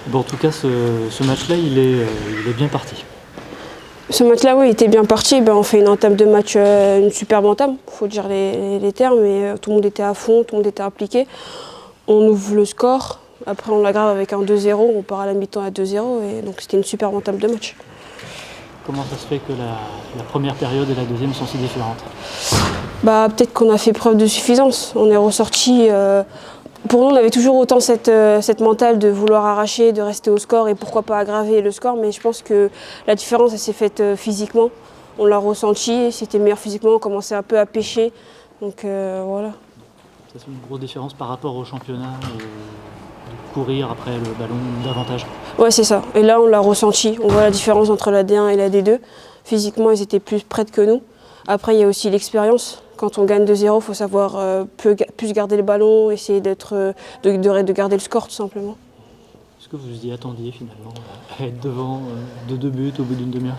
Bon, en tout cas, ce match-là, il est bien parti. Ce match-là, oui, il était bien parti. On fait une entame de match, une superbe entame, il faut dire les termes, mais tout le monde était à fond, tout le monde était impliqué. On ouvre le score, après on l'aggrave avec un 2-0, on part à la mi-temps à 2-0, et donc c'était une superbe entame de match. Comment ça se fait que la première période et la deuxième sont si différentes? Peut-être qu'on a fait preuve de suffisance. On est ressorti. Pour nous, on avait toujours autant cette mentale de vouloir arracher, de rester au score et pourquoi pas aggraver le score. Mais je pense que la différence, elle s'est faite physiquement. On l'a ressenti, c'était meilleur physiquement, on commençait un peu à pêcher. Donc voilà. Ça, c'est une grosse différence par rapport au championnat, de courir après le ballon davantage. Ouais, c'est ça. Et là, on l'a ressenti. On voit la différence entre la D1 et la D2. Physiquement, ils étaient plus près que nous. Après, il y a aussi l'expérience. Quand on gagne 2-0, il faut savoir plus garder le ballon, essayer de garder le score, tout simplement. Est-ce que vous y attendiez finalement à être devant de 2 buts au bout d'une demi-heure?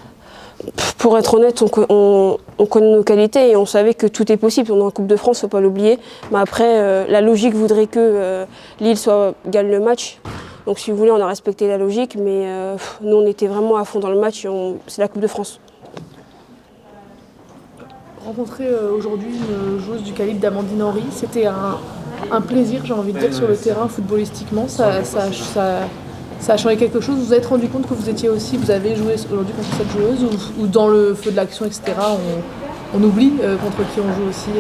Pour être honnête, on connaît nos qualités et on savait que tout est possible. On est en Coupe de France, il ne faut pas l'oublier. Mais après, la logique voudrait que Lille gagne le match. Donc si vous voulez, on a respecté la logique, mais nous, on était vraiment à fond dans le match. C'est la Coupe de France. Rencontrer aujourd'hui une joueuse du calibre d'Amandine Henry, c'était un plaisir, j'ai envie de dire, sur le terrain footballistiquement. Ça a changé quelque chose. Vous vous êtes rendu compte que vous avez joué aujourd'hui contre cette joueuse ou dans le feu de l'action, etc. On oublie contre qui on joue aussi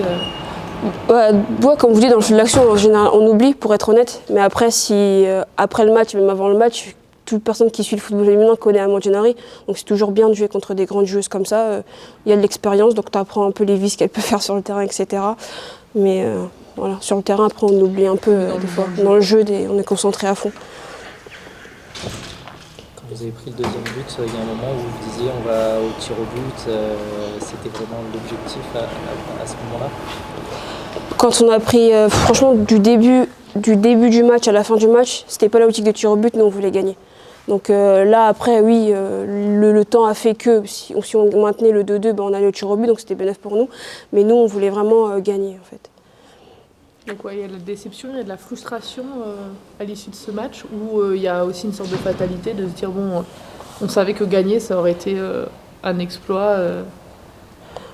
Comme vous dites, dans le feu de l'action, en général, on oublie, pour être honnête. Mais après, après le match, même avant le match, toute personne qui suit le football féminin connaît Amandine Henry. Donc c'est toujours bien de jouer contre des grandes joueuses comme ça. Il y a de l'expérience, donc tu apprends un peu les vices qu'elle peut faire sur le terrain, etc. Mais voilà, sur le terrain, après, on oublie un peu des fois. Dans le jeu, on est concentré à fond. Quand vous avez pris le deuxième but, il y a un moment où vous disiez on va au tir au but. C'était vraiment l'objectif à ce moment-là? Quand on a pris, franchement, du début du match à la fin du match, c'était pas la optique de tir au but, nous on voulait gagner. Donc là après, oui, le temps a fait que si on maintenait le 2-2, on allait au tir au but, donc c'était bénéfique pour nous. Mais nous, on voulait vraiment gagner en fait. Donc il y a de la déception, il y a de la frustration à l'issue de ce match, où il y a aussi une sorte de fatalité de se dire on savait que gagner, ça aurait été un exploit.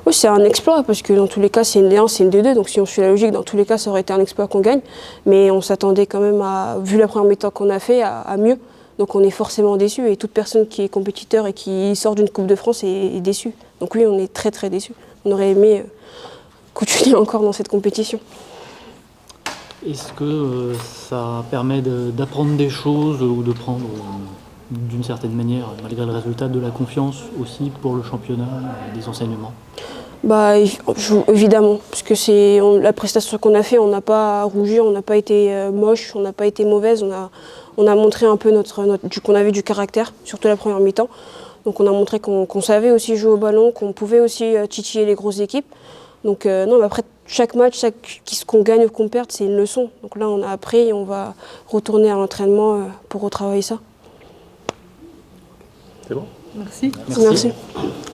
Oui, c'est un exploit, parce que dans tous les cas, c'est une D1, c'est une D2, donc si on suit la logique, dans tous les cas, ça aurait été un exploit qu'on gagne. Mais on s'attendait quand même, vu la première mi-temps qu'on a fait, à mieux. Donc on est forcément déçu, et toute personne qui est compétiteur et qui sort d'une Coupe de France est déçue. Donc oui, on est très très déçu. On aurait aimé continuer encore dans cette compétition. Est-ce que ça permet d'apprendre des choses ou de prendre, d'une certaine manière, malgré le résultat, de la confiance aussi pour le championnat et des enseignements? Évidemment, parce que la prestation qu'on a fait, on n'a pas rougi, on n'a pas été moche, on n'a pas été mauvaise, on a montré un peu qu'on avait du caractère, surtout la première mi-temps. Donc on a montré qu'on savait aussi jouer au ballon, qu'on pouvait aussi titiller les grosses équipes. Donc non, mais après chaque match, qu'on gagne ou qu'on perde, c'est une leçon. Donc là, on a appris et on va retourner à l'entraînement pour retravailler ça. C'est bon? Merci. Merci.